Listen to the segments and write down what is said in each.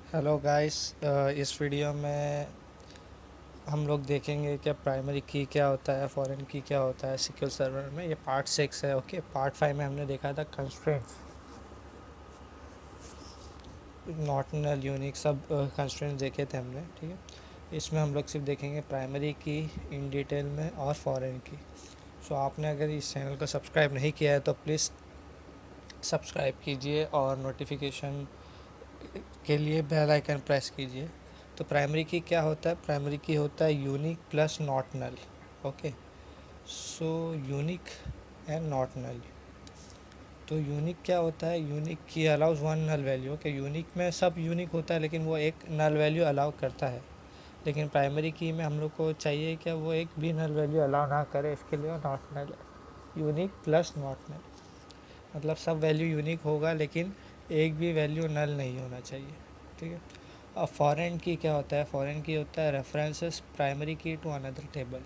Hello guys. इस video में हम लोग देखेंगे कि प्राइमरी की क्या होता है, फॉरेन की क्या होता है SQL सर्वर में। ये पार्ट 6 है। ओके, पार्ट 5 में हमने देखा था कंस्ट्रेंट्स, नॉट नल, यूनिक, सब कंस्ट्रेंट्स देखे थे हमने। ठीक है, इसमें हम लोग सिर्फ देखेंगे प्राइमरी की इन डिटेल में और फॉरेन की। सो आपने अगर इस चैनल को सब्सक्राइब नहीं किया है तो प्लीज़ सब्सक्राइब कीजिए और नोटिफिकेशन के लिए बेल आइकन प्रेस कीजिए। तो प्राइमरी की क्या होता है? प्राइमरी की होता है unique plus not null. Okay, so unique and not null. तो यूनिक क्या होता है? Unique key allows one null value. कि यूनिक में सब यूनिक होता है लेकिन वो एक नल वैल्यू अलाउ करता है। लेकिन प्राइमरी की में हम लोग को चाहिए कि वो एक भी नल वैल्यू अलाउ ना करे, इसके लिए नॉट नल है। यूनिक प्लस नॉट नल मतलब सब वैल्यू यूनिक होगा लेकिन एक भी वैल्यू नल नहीं होना चाहिए। ठीक है। अब फॉरेन की क्या होता है? फॉरेन की होता है रेफरेंसेस प्राइमरी की टू अनदर टेबल।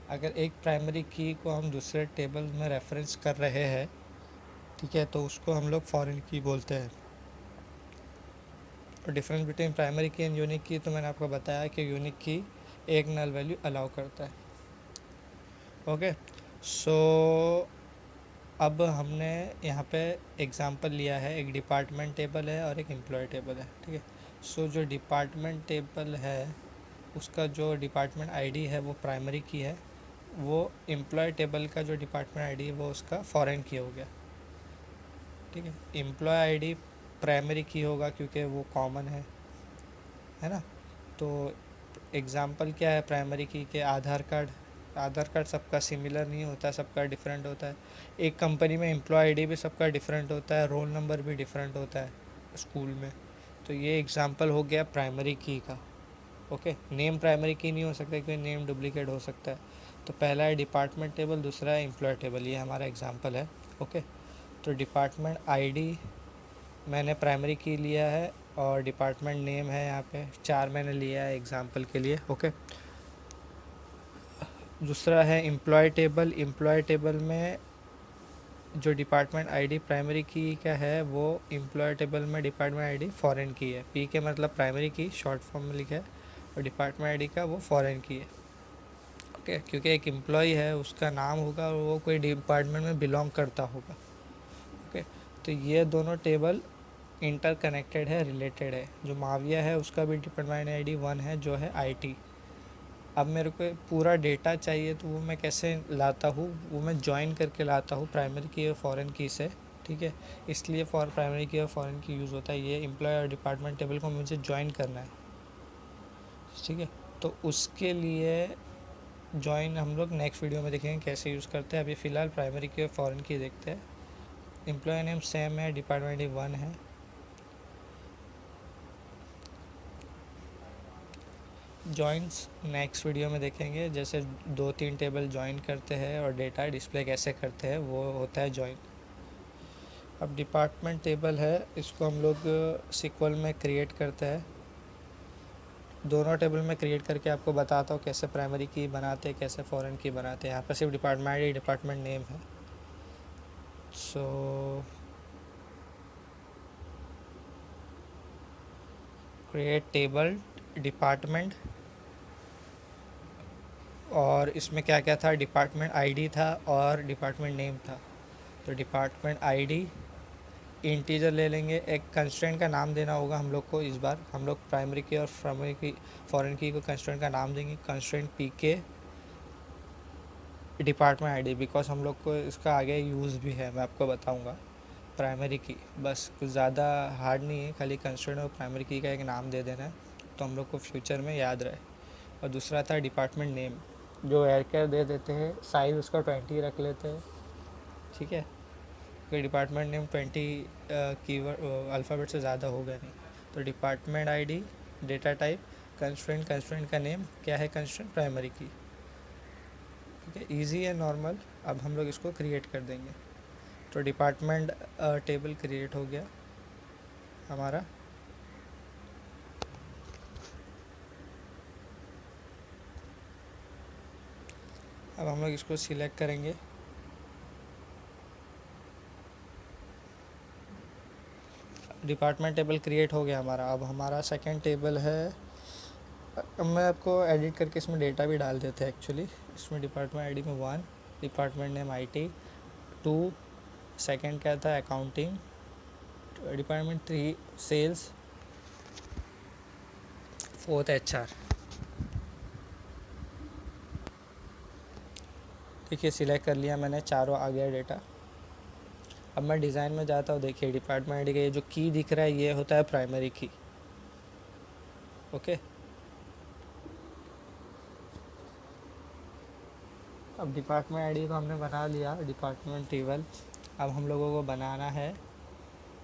अगर एक प्राइमरी की को हम दूसरे टेबल में रेफरेंस कर रहे हैं, ठीक है, तो उसको हम लोग फॉरेन की बोलते हैं। और डिफरेंस बिटवीन प्राइमरी की एंड यूनिक की तो मैंने आपको बताया कि यूनिक की एक नल वैल्यू अलाउ करता है। ओके, सो अब हमने यहाँ पे एग्जांपल लिया है। एक डिपार्टमेंट टेबल है और एक एम्प्लॉय टेबल है। ठीक है, सो जो डिपार्टमेंट टेबल है उसका जो डिपार्टमेंट आईडी है वो प्राइमरी की है। वो एम्प्लॉय टेबल का जो डिपार्टमेंट आईडी है वो उसका फॉरेन की हो गया। ठीक है, एम्प्लॉय आईडी प्राइमरी की होगा क्योंकि वो कॉमन है ना। तो एग्जांपल क्या है प्राइमरी की के? आधार कार्ड। आधार कार्ड सबका सिमिलर नहीं होता, सबका डिफरेंट होता है। एक कंपनी में एम्प्लॉय आईडी भी सबका डिफरेंट होता है, रोल नंबर भी डिफरेंट होता है स्कूल में। तो ये एग्जांपल हो गया प्राइमरी की का। ओके, नेम प्राइमरी की नहीं हो सकता क्योंकि नेम डुप्लीकेट हो सकता है। तो पहला है डिपार्टमेंट टेबल, दूसरा है एम्प्लॉय टेबल। ये हमारा एग्जांपल है। ओके, तो डिपार्टमेंट आईडी मैंने प्राइमरी की लिया है और डिपार्टमेंट नेम है यहाँ पे 4 मैंने लिया है एग्जांपल के लिए। ओके, दूसरा है एम्प्लॉय टेबल। एम्प्लॉय टेबल में जो डिपार्टमेंट आईडी प्राइमरी की का है वो एम्प्लॉय टेबल में डिपार्टमेंट आईडी फॉरेन की है। पी के मतलब प्राइमरी की शॉर्ट फॉर्म में लिखा है और डिपार्टमेंट आईडी का वो फॉरेन की है। ओके, क्योंकि एक एम्प्लॉय है उसका नाम होगा और वो कोई डिपार्टमेंट में बिलोंग करता होगा। ओके, तो ये दोनों टेबल इंटरकनेक्टेड है, रिलेटेड है। जो माविया है उसका भी डिपार्टमेंट आईडी 1 है जो है आईटी। अब मेरे को पूरा डेटा चाहिए तो वो मैं कैसे लाता हूँ? वो मैं जॉइन करके लाता हूँ प्राइमरी की और फॉरेन की से। ठीक है, इसलिए फॉर प्राइमरी की और फॉरेन की यूज़ होता है। ये एम्प्लॉय और डिपार्टमेंट टेबल को मुझे जॉइन करना है। ठीक है, तो उसके लिए जॉइन हम लोग नेक्स्ट वीडियो में देखेंगे कैसे यूज़ करते हैं। अभी फ़िलहाल प्राइमरी की और फॉरेन की देखते हैं। एम्प्लॉय नेम सेम है, डिपार्टमेंट आईडी 1 है। जॉइंट्स नेक्स्ट वीडियो में देखेंगे, जैसे 2-3 टेबल जॉइन करते हैं और डेटा डिस्प्ले कैसे करते हैं, वो होता है जॉइन। अब डिपार्टमेंट टेबल है, इसको हम लोग SQL में क्रिएट करते हैं। दोनों टेबल में क्रिएट करके आपको बताता हूँ कैसे प्राइमरी की बनाते हैं, कैसे फॉरेन की बनाते हैं। यहाँ पर सिर्फ डिपार्टमेंट आईडी, डिपार्टमेंट नेम है। सो क्रिएट टेबल डिपार्टमेंट, और इसमें क्या क्या था? डिपार्टमेंट आईडी था और डिपार्टमेंट नेम था। तो डिपार्टमेंट आईडी इंटीजर ले लेंगे। एक कंस्ट्रेंट का नाम देना होगा हम लोग को। इस बार हम लोग प्राइमरी की और प्राइमरी की फॉरेन की को कंस्ट्रेंट का नाम देंगे, कंस्ट्रेंट पी के डिपार्टमेंट आईडी, बिकॉज हम लोग को इसका आगे यूज़ भी है, मैं आपको बताऊंगा। प्राइमरी की बस कुछ ज़्यादा हार्ड नहीं है, खाली कंस्ट्रेंट और प्राइमरी की का एक नाम दे देना है तो हम लोग को फ्यूचर में याद रहे। और दूसरा था डिपार्टमेंट नेम, जो एयर केयर दे देते हैं, साइज़ उसका 20 रख लेते हैं। ठीक है, कोई डिपार्टमेंट नेम 20 कीवर्ड अल्फ़ाबेट से ज़्यादा होगा नहीं। तो department ID, data type, constraint, constraint का नेम क्या है? कंस्ट्रेंट प्राइमरी की। ठीक है, इजी है, नॉर्मल। अब हम लोग इसको क्रिएट कर देंगे। तो डिपार्टमेंट टेबल क्रिएट हो गया हमारा। अब हम लोग इसको सिलेक्ट करेंगे। डिपार्टमेंट टेबल क्रिएट हो गया हमारा। अब हमारा सेकंड टेबल है, अब मैं आपको एडिट करके इसमें डेटा भी डाल देते हैं एक्चुअली। इसमें डिपार्टमेंट आईडी में 1, डिपार्टमेंट नेम IT, 2 सेकंड क्या था accounting, department 3 sales, 4th HR। देखिए सिलेक्ट कर लिया मैंने, चारों आ गया डेटा। अब मैं डिज़ाइन में जाता हूँ। देखिए डिपार्टमेंट आईडी का ये जो की दिख रहा है ये होता है प्राइमरी की। ओके, अब डिपार्टमेंट आईडी को हमने बना लिया, डिपार्टमेंट टेबल। अब हम लोगों को बनाना है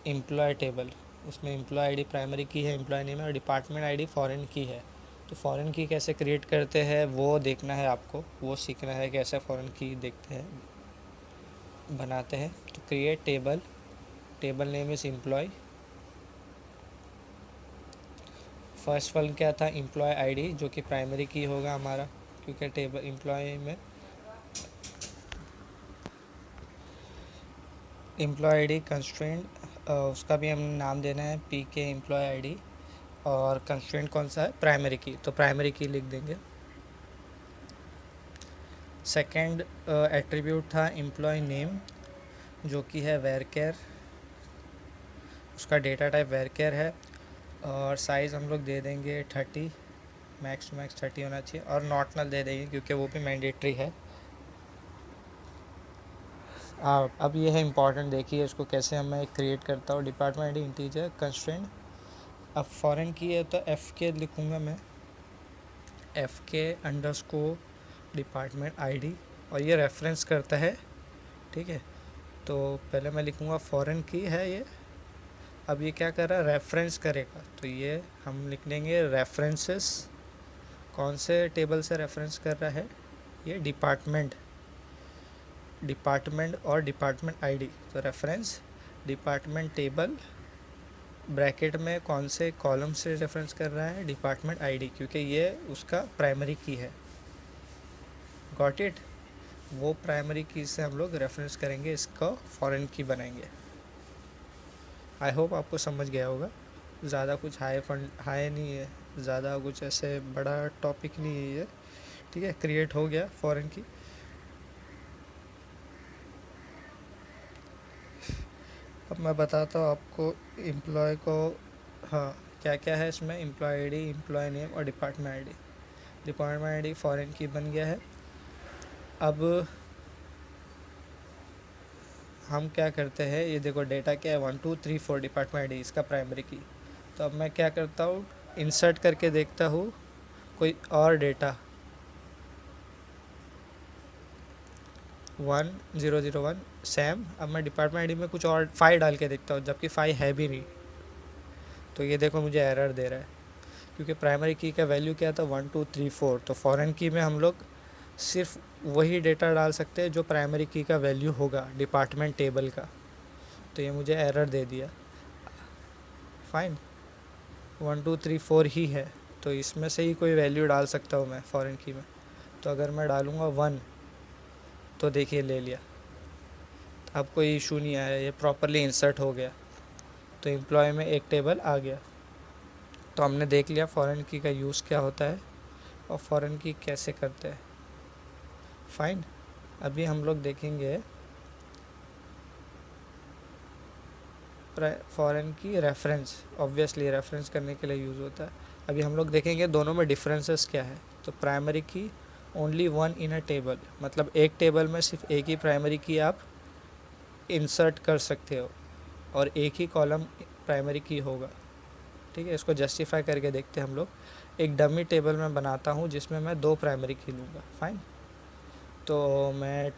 एम्प्लॉय टेबल। उसमें एम्प्लॉय आईडी प्राइमरी की है, एम्प्लॉय नेम है, और डिपार्टमेंट आईडी फॉरेन की है। तो फॉरेन की कैसे क्रिएट करते हैं वो देखना है आपको, वो सीखना है कैसे फ़ॉरेन की देखते हैं बनाते हैं। तो create table, table name is employ. First one क्या था एम्प्लॉय आईडी, जो कि प्राइमरी की होगा हमारा, क्योंकि टेबल एम्प्लॉय में एम्प्लॉय आईडी कंस्ट्रेंट, उसका भी हमें नाम देना है PK एम्प्लॉय आईडी। और कंस्ट्रेंट कौन सा है प्राइमरी की, तो प्राइमरी की लिख देंगे। सेकंड एट्रीब्यूट था एम्प्लॉय नेम, जो कि है वेरकेयर, उसका डेटा टाइप वेरकेयर है। और साइज़ हम लोग दे देंगे 30, मैक्स टू मैक्स 30 होना चाहिए, और नॉट नल दे देंगे क्योंकि वो भी मैंडेटरी है। अब ये है इम्पॉर्टेंट, देखिए इसको कैसे मैं क्रिएट करता हूँ। डिपार्टमेंट आईडी इंटीजर कंस्ट्रेंट, अब फॉरेन की है तो FK लिखूँगा मैं, FK अंडरस्कोर डिपार्टमेंट आईडी, और ये रेफरेंस करता है। ठीक है, तो पहले मैं लिखूँगा फॉरेन की है ये। अब ये क्या कर रहा है रेफरेंस करेगा, तो ये हम लिख लेंगे रेफरेंसेस। कौन से टेबल से रेफरेंस कर रहा है ये डिपार्टमेंट और डिपार्टमेंट आईडी, तो रेफरेंस डिपार्टमेंट टेबल ब्रैकेट में कौन से कॉलम से रेफरेंस कर रहा है डिपार्टमेंट आईडी, क्योंकि ये उसका प्राइमरी की है। गॉट इट, वो प्राइमरी की से हम लोग रेफरेंस करेंगे, इसको फॉरेन की बनाएंगे। आई होप आपको समझ गया होगा। ज़्यादा कुछ हाई नहीं है, ज़्यादा कुछ ऐसे बड़ा टॉपिक नहीं है ये। ठीक है, क्रिएट हो गया फॉरेन की। अब मैं बताता हूँ आपको एम्प्लॉय को, हाँ क्या क्या है इसमें, एम्प्लॉय आईडी, एम्प्लॉय नेम और department ID. Department ID foreign की बन गया है। अब हम क्या करते हैं, ये देखो डेटा क्या है 1 2 3 4 डिपार्टमेंट आईडी, इसका प्राइमरी की। तो अब मैं क्या करता हूँ, इंसर्ट करके देखता हूँ कोई और डेटा 1001 सैम। अब मैं डिपार्टमेंट आईडी में कुछ और 5 डाल के देखता हूँ, जबकि 5 है भी नहीं। तो ये देखो मुझे एरर दे रहा है, क्योंकि प्राइमरी की का वैल्यू क्या था 1 2 3 4। तो फॉरेन की में हम लोग सिर्फ वही डेटा डाल सकते हैं जो प्राइमरी की का वैल्यू होगा डिपार्टमेंट टेबल का। तो ये मुझे एरर दे दिया। फाइन, 1 2 3 4 ही है, तो इसमें से ही कोई वैल्यू डाल सकता हूँ मैं फॉरेन की में। तो अगर मैं डालूँगा 1, तो देखिए ले लिया, अब कोई इशू नहीं आया, ये प्रॉपरली इंसर्ट हो गया। तो एम्प्लॉय में एक टेबल आ गया। तो हमने देख लिया फॉरेन की का यूज़ क्या होता है और फॉरेन की कैसे करते हैं। फाइन, अभी हम लोग देखेंगे फॉरेन की रेफरेंस, ऑब्वियसली रेफरेंस करने के लिए यूज़ होता है। अभी हम लोग देखेंगे दोनों में डिफरेंसेस क्या है। तो प्राइमरी की ओनली 1 इन अ टेबल, मतलब एक टेबल में सिर्फ एक ही प्राइमरी की आप इंसर्ट कर सकते हो और एक ही कॉलम प्राइमरी की होगा। ठीक है, इसको जस्टिफाई करके देखते हैं हम लोग। एक डमी टेबल में बनाता हूँ जिसमें मैं 2 प्राइमरी की लूँगा। फाइन, तो मैं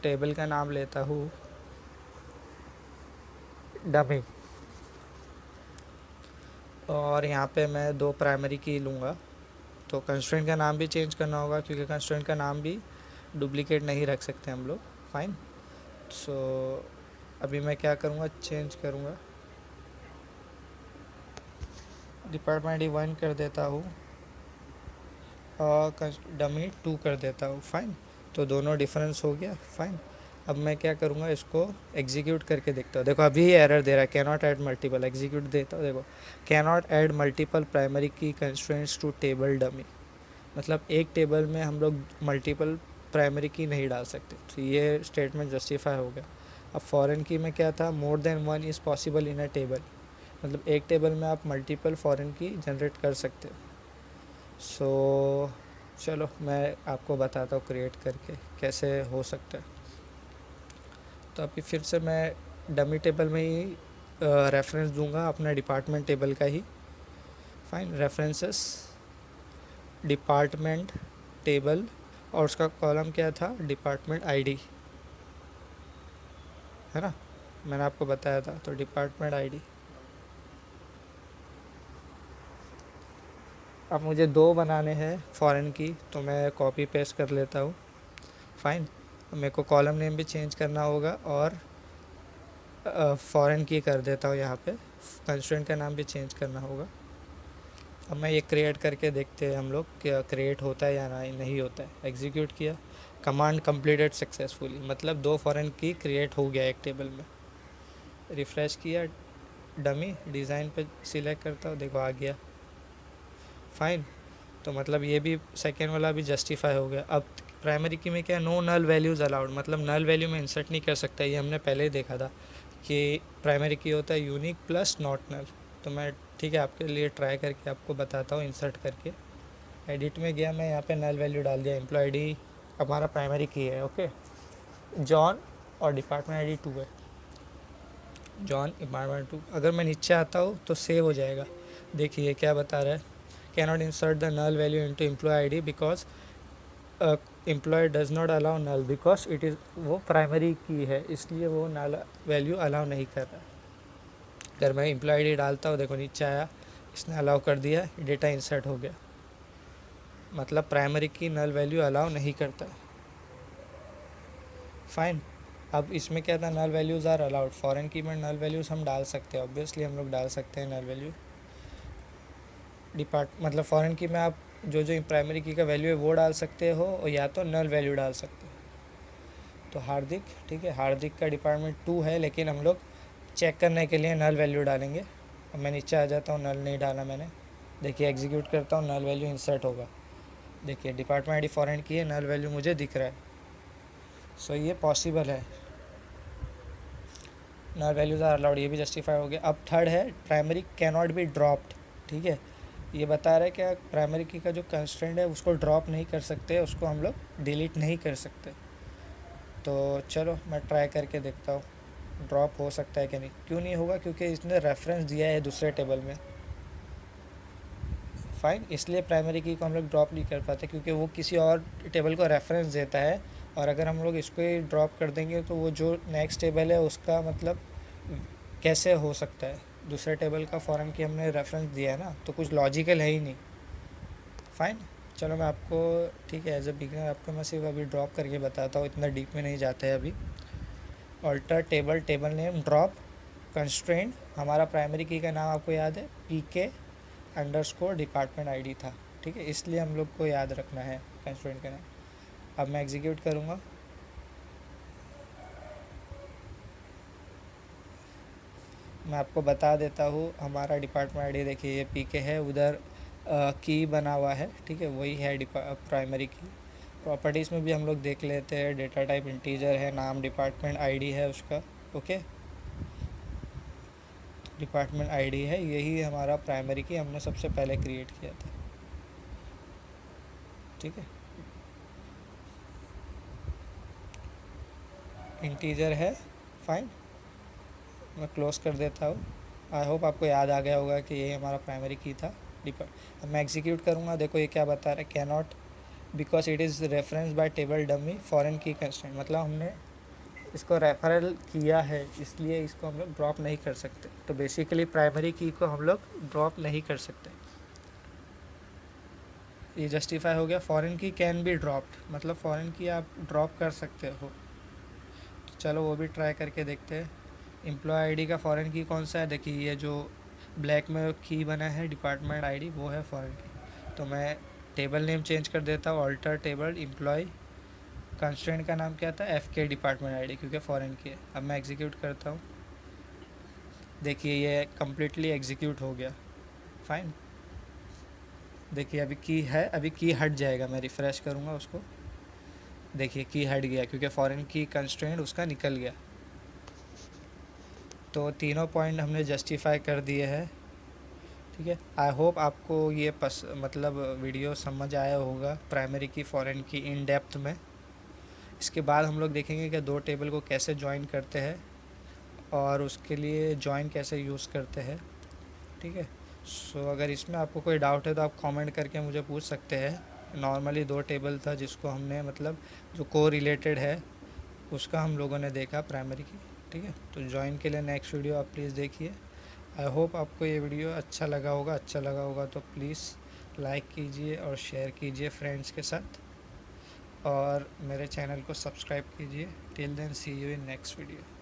टेबल का नाम लेता हूँ डमी, और यहाँ पे मैं 2 प्राइमरी की लूँगा। तो कंस्ट्रेंट का नाम भी चेंज करना होगा, क्योंकि कंस्ट्रेंट का नाम भी डुप्लीकेट नहीं रख सकते हम लोग। फाइन, सो अभी मैं क्या करूँगा, चेंज करूँगा, डिपार्टमेंट आईडी 1 कर देता हूँ और डमी 2 कर देता हूँ। फाइन, तो दोनों डिफरेंस हो गया। फाइन, अब मैं क्या करूँगा, इसको एग्जीक्यूट करके देखता हूँ। देखो अभी ही एरर दे रहा है, can not add multiple. Execute देता हूँ, देखो can not add multiple primary की कंस्ट्रेंट्स टू टेबल डमी, मतलब एक टेबल में हम लोग मल्टीपल प्राइमरी की नहीं डाल सकते। तो ये स्टेटमेंट जस्टिफाई हो गया। अब फॉरेन की में क्या था, more than one is possible in a table, मतलब एक टेबल में आप मल्टीपल फॉरेन की जनरेट कर सकते हो। सो चलो मैं आपको बताता हूँ क्रिएट करके कैसे हो सकता है। तो अभी फिर से मैं डमी टेबल में ही रेफरेंस दूंगा अपना डिपार्टमेंट टेबल का ही। फाइन, रेफरेंसेस डिपार्टमेंट टेबल, और उसका कॉलम क्या था, डिपार्टमेंट आईडी, है ना, मैंने आपको बताया था। तो डिपार्टमेंट आईडी, अब मुझे दो बनाने हैं फॉरेन की, तो मैं कॉपी पेस्ट कर लेता हूँ। फाइन, मेरे को कॉलम नेम भी चेंज करना होगा और फॉरेन की कर देता हूँ यहाँ पे, कंस्ट्रेंट का नाम भी चेंज करना होगा। अब मैं ये क्रिएट करके देखते हैं हम लोग क्या क्रिएट होता है या नहीं होता है। एग्जीक्यूट किया, कमांड कंप्लीटेड सक्सेसफुली, मतलब दो फॉरेन की क्रिएट हो गया एक टेबल में। रिफ़्रेश किया, डमी डिज़ाइन पे सिलेक्ट करता हूँ, देखो आ गया। फाइन, तो मतलब ये भी सेकेंड वाला भी जस्टिफाई हो गया। अब प्राइमरी की में क्या, नो नल वैल्यूज़ अलाउड, मतलब नल वैल्यू में इंसर्ट नहीं कर सकता। ये हमने पहले ही देखा था कि प्राइमरी की होता है यूनिक प्लस नॉट नल। तो मैं ठीक है आपके लिए ट्राई करके आपको बताता हूँ इंसर्ट करके। एडिट में गया, मैं यहाँ पे नल वैल्यू डाल दिया, एम्प्लॉय आईडी हमारा प्राइमरी की है, ओके, जॉन, और डिपार्टमेंट आईडी 2 है, जॉन डिपार्टमेंट 2। अगर मैं नीचे आता हूँ तो सेव हो जाएगा। देखिए क्या बता रहा है, cannot insert the null value into employ ID because employ does not allow null because it is, वो प्राइमरी की है इसलिए वो नल वैल्यू अलाउ नहीं कर रहा है। अगर मैं एम्प्लॉय आईडी डालता हूँ, देखो नीचे आया, इसने अलाउ कर दिया, डेटा इंसर्ट हो गया, मतलब प्राइमरी की नल वैल्यू अलाउ नहीं करता है। फाइन, अब इसमें क्या था, null values are allowed. Foreign key में नल वैल्यूज़ हम डाल सकते हैं, ऑब्वियसली हम लोग डाल सकते हैं नल वैल्यू। मतलब फॉरेन की में आप जो जो प्राइमरी की का वैल्यू है वो डाल सकते हो, और या तो नल वैल्यू डाल सकते हो। तो हार्दिक, ठीक है, हार्दिक का डिपार्टमेंट 2 है, लेकिन हम लोग चेक करने के लिए नल वैल्यू डालेंगे। अब मैं नीचे आ जाता हूँ, नल नहीं डाला मैंने, देखिए एग्जीक्यूट करता हूँ, नल वैल्यू इंसर्ट होगा। देखिए डिपार्टमेंट आईडी फॉरेन की है, नल वैल्यू मुझे दिख रहा है। सो ये पॉसिबल है, नल वैल्यूज़ आर अलाउड, ये भी जस्टिफाई हो गया। अब थर्ड है, primary can not be dropped, ठीक है, ये बता रहा है क्या, प्राइमरी की का जो कंस्ट्रेंट है उसको ड्रॉप नहीं कर सकते, उसको हम लोग डिलीट नहीं कर सकते। तो चलो मैं ट्राई करके देखता हूँ ड्रॉप हो सकता है कि नहीं। क्यों नहीं होगा, क्योंकि इसने रेफरेंस दिया है दूसरे टेबल में। फाइन, इसलिए प्राइमरी की को हम लोग ड्रॉप नहीं कर पाते, क्योंकि वो किसी और टेबल को रेफरेंस देता है, और अगर हम लोग इसको ही ड्रॉप कर देंगे तो वो जो नेक्स्ट टेबल है उसका मतलब कैसे हो सकता है, दूसरे टेबल का फॉरेन की हमने रेफरेंस दिया है ना, तो कुछ लॉजिकल है ही नहीं। फ़ाइन, चलो मैं आपको, ठीक है, एज अ बिगिनर आपको मैं सिर्फ अभी ड्रॉप करके बताता हूँ, इतना डीप में नहीं जाते हैं अभी। Alter table, table name, drop constraint, हमारा प्राइमरी की का नाम आपको याद है, PK_, डिपार्टमेंट आईडी था, ठीक है, इसलिए हम लोग को याद रखना है कंस्ट्रेंट का नाम। अब मैं एग्जीक्यूट करूँगा, मैं आपको बता देता हूँ हमारा डिपार्टमेंट आईडी, देखिए ये PK है, उधर की बना हुआ है, ठीक है, वही है प्राइमरी की। प्रॉपर्टीज़ में भी हम लोग देख लेते हैं, डेटा टाइप इंटीजर है, नाम डिपार्टमेंट आईडी है उसका, ओके, डिपार्टमेंट आईडी है, यही हमारा प्राइमरी की हमने सबसे पहले क्रिएट किया था, ठीक है, इंटीजर है। फाइन, मैं क्लोज़ कर देता हूँ। आई होप आपको याद आ गया होगा कि ये हमारा प्राइमरी की था। अब मैं एग्जीक्यूट करूँगा, देखो ये क्या बता रहा है, can not because it is reference by table dummy foreign key constraint, मतलब हमने इसको रेफरल किया है इसलिए इसको हम लोग ड्रॉप नहीं कर सकते। तो बेसिकली प्राइमरी की को हम लोग ड्रॉप नहीं कर सकते, ये जस्टिफाई हो गया। फॉरेन की कैन बी ड्रॉप्ड, मतलब फॉरेन की आप ड्रॉप कर सकते हो। तो चलो वो भी ट्राई करके देखते हैं। एम्प्लॉय आईडी का फॉरेन की कौन सा है, देखिए ये जो ब्लैक में की बना है डिपार्टमेंट आईडी, वो है फॉरेन की। तो मैं टेबल नेम चेंज कर देता हूँ, ऑल्टर टेबल एम्प्लॉय कंस्ट्रेंट का नाम क्या था, एफ के डिपार्टमेंट आईडी, क्योंकि फॉरेन की है। अब मैं एग्जीक्यूट करता हूँ, देखिए ये कम्प्लीटली एग्जीक्यूट हो गया, फाइन। देखिए अभी की है, अभी की हट जाएगा, मैं रिफ़्रेश करूँगा उसको, देखिए की हट गया क्योंकि फॉरेन की कंस्ट्रेंट उसका निकल गया। तो तीनों पॉइंट हमने जस्टिफाई कर दिए हैं, ठीक है। आई होप आपको ये मतलब वीडियो समझ आया होगा, प्राइमरी की फॉरेन की इन डेप्थ में। इसके बाद हम लोग देखेंगे कि दो टेबल को कैसे ज्वाइन करते हैं और उसके लिए ज्वाइन कैसे यूज़ करते हैं, ठीक है। सो अगर इसमें आपको कोई डाउट है तो आप कमेंट करके मुझे पूछ सकते हैं। नॉर्मली दो टेबल था जिसको हमने मतलब जो को रिलेटेड है उसका हम लोगों ने देखा प्राइमरी की, ठीक है। तो ज्वाइन के लिए नेक्स्ट वीडियो आप प्लीज़ देखिए। आई होप आपको ये वीडियो अच्छा लगा होगा तो प्लीज़ लाइक कीजिए और शेयर कीजिए फ्रेंड्स के साथ, और मेरे चैनल को सब्सक्राइब कीजिए। Till then see you in next video.